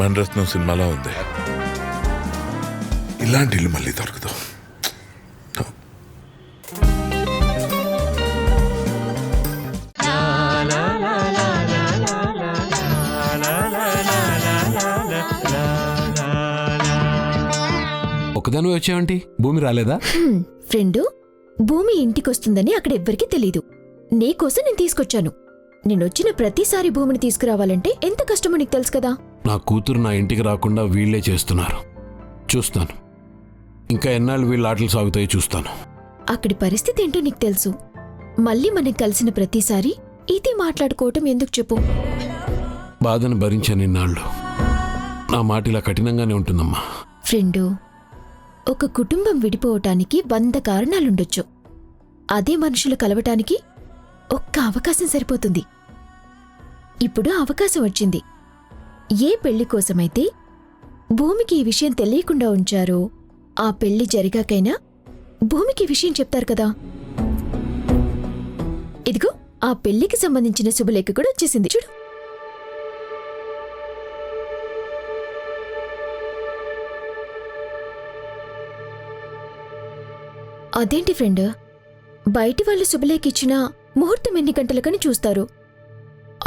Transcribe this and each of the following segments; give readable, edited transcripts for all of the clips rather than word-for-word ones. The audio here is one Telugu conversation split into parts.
మణరత్నం సినిమాలో ఉంది. ఇలాంటి ఇల్లు మళ్ళీ దొరకదు. ఒకదాని వచ్చావంటి, భూమి రాలేదా? ఫ్రెండు, భూమి ఇంటికొస్తుందని అక్కడ ఎవ్వరికీ తెలీదు. నీకోసం నేను తీసుకొచ్చాను. నేనొచ్చిన ప్రతిసారి భూమిని తీసుకురావాలంటే ఎంత కష్టమో నీకు తెలుసు కదా. నా కూతురు నా ఇంటికి రాకుండా వీళ్లే చేస్తున్నారు. చూస్తాను, ఇంకా ఎన్నాళ్ళు వీళ్ళ ఆటలు సాగుతాయో చూస్తాను. అక్కడి పరిస్థితి ఏంటో నీకు తెలుసు. మళ్ళీ మనం కలిసిన ప్రతిసారి ఇది మాట్లాడుకోవటం ఎందుకు చెప్పు? బాధను భరించాను ఇన్నాళ్ళు. నా మాట ఇలా కఠినంగానే ఉంటుందమ్మా. ఫ్రెండు, ఒక కుటుంబం విడిపోవటానికి 100 కారణాలుండొచ్చు. అదే మనుషులు కలవటానికి ఒక్క అవకాశం సరిపోతుంది. ఇప్పుడు అవకాశం వచ్చింది. ఏ పెళ్లి కోసమైతే భూమికి ఈ విషయం తెలియకుండా ఉంచారో ఆ పెళ్లి జరిగాకైనా భూమికి ఈ విషయం చెప్తారు కదా. ఇదిగో ఆ పెళ్లికి సంబంధించిన శుభలేఖ కూడా వచ్చేసింది చూడు. అదేంటి ఫ్రెండ్, బయటి వాళ్ళు శుభలేఖ ఇచ్చినా ముహూర్తం ఎన్ని గంటలకని చూస్తారు.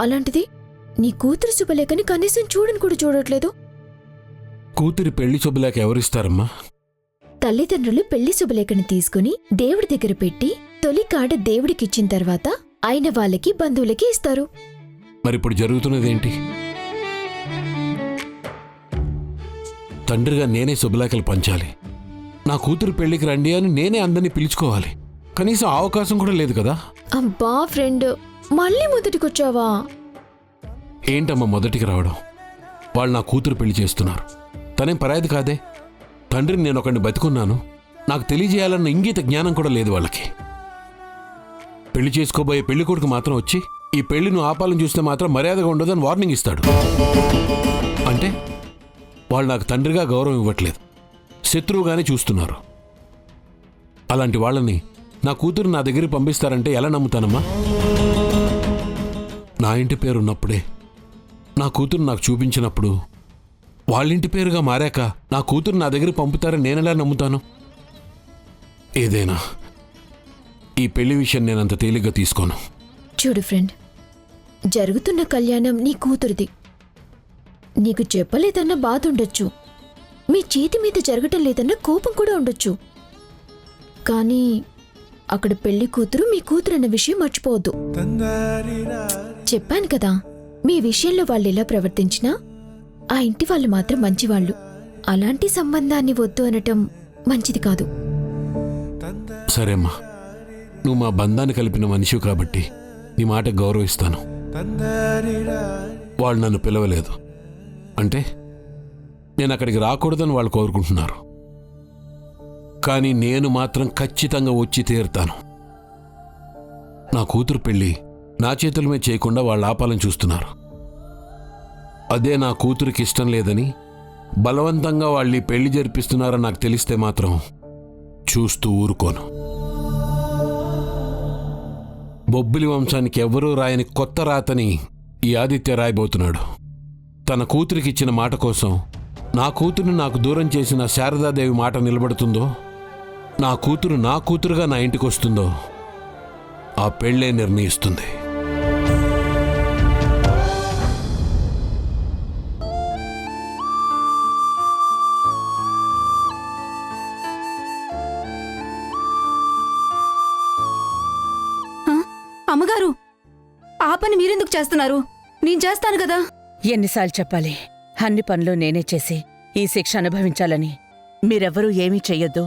అలాంటిది నీ కూతురు శుభలేఖని కనీసం చూడని కూడా చూడట్లేదు. కూతురి పెళ్లి శుభలేఖ ఎవరిస్తారమ్మా? తల్లిదండ్రులు పెళ్లి శుభలేఖని తీసుకుని దేవుడి దగ్గర పెట్టి తొలి కాడ దేవుడికిచ్చిన తర్వాత అయిన వాళ్ళకి బంధువులకి ఇస్తారు. మరిప్పుడు జరుగుతున్నదేంటి? తండ్రిగా నేనే శుభలేఖలు పంచాలి. నా కూతురు పెళ్లికి రండి అని నేనే అందరినీ పిలుచుకోవాలి. కనీసం అవకాశం కూడా లేదు కదా. అబ్బా ఫ్రెండ్, మళ్ళీ మొదటికొచ్చావా? ఏంటమ్మా మొదటికి రావడం? వాళ్ళు నా కూతురు పెళ్లి చేస్తున్నారు. తనేం పరాయిది కాదే. తండ్రిని నేను ఒకడిని బతికున్నాను. నాకు తెలియజేయాలన్న ఇంగిత జ్ఞానం కూడా లేదు వాళ్ళకి. పెళ్లి చేసుకోబోయే పెళ్లి కొడుకు మాత్రం వచ్చి ఈ పెళ్లి నువ్వు ఆపాలని చూస్తే మాత్రం మర్యాదగా ఉండదని వార్నింగ్ ఇస్తాడు. అంటే వాళ్ళు నాకు తండ్రిగా గౌరవం ఇవ్వట్లేదు, శత్రువుగానే చూస్తున్నారు. అలాంటి వాళ్ళని నా కూతురు నా దగ్గరికి పంపిస్తారంటే ఎలా నమ్ముతానమ్మా? నా ఇంటి పేరున్నప్పుడే నా కూతురు నాకు చూపించినప్పుడు వాళ్ళింటి పేరుగా మారాక నా కూతురు నా దగ్గరికి పంపుతారని నేనెలా నమ్ముతాను? ఏదైనా ఈ పెళ్లి విషయం నేనంత తేలిగ్గా తీసుకోను. చూడు ఫ్రెండ్, జరుగుతున్న కళ్యాణం నీ కూతురిది. నీకు చెప్పలేదన్న బాధ ఉండొచ్చు, మీ చేతి మీద జరగటం లేదన్న కోపం కూడా ఉండొచ్చు. కానీ అక్కడ పెళ్లి కూతురు మీ కూతురన్న విషయం మర్చిపోవద్దు. చెప్పాను కదా, మీ విషయంలో వాళ్ళు ఎలా ప్రవర్తించినా ఆ ఇంటి వాళ్ళు మాత్రం మంచివాళ్ళు. అలాంటి సంబంధాన్ని వద్దు అనటం మంచిది కాదు. సరేమ్మా, నువ్వు మా బంధాన్ని కలిపిన మనిషివి కాబట్టి నీ మాట గౌరవిస్తాను. వాళ్ళు నన్ను పిలవలేదు అంటే నేను అక్కడికి రాకూడదని వాళ్ళు కోరుకుంటున్నారు. కానీ నేను మాత్రం ఖచ్చితంగా వచ్చి తీరుతాను. నా కూతురు పెళ్లి నా చేతుల మీద చేయకుండా వాళ్ళు ఆపాలని చూస్తున్నారు. అదే నా కూతురికి ఇష్టం లేదని బలవంతంగా వాళ్ళు ఈ పెళ్లి జరిపిస్తున్నారని నాకు తెలిస్తే మాత్రం చూస్తూ ఊరుకోను. బొబ్బిలి వంశానికి ఎవ్వరూ రాయని కొత్త రాతని ఈ ఆదిత్య రాయబోతున్నాడు. తన కూతురికి ఇచ్చిన మాట కోసం నా కూతురుని నాకు దూరం చేసిన శారదాదేవి మాట నిలబడుతుందో, నా కూతురు నా కూతురుగా నా ఇంటికి వస్తుందో ఆ పెళ్ళే నిర్ణయిస్తుంది. అమ్మగారు, ఆ పని మీరెందుకు చేస్తున్నారు? నేను చేస్తాను కదా. ఎన్నిసార్లు చెప్పాలి? అన్ని పనులు నేనే చేసి ఈ శిక్ష అనుభవించాలని. మీరెవ్వరూ ఏమీ చెయ్యొద్దు.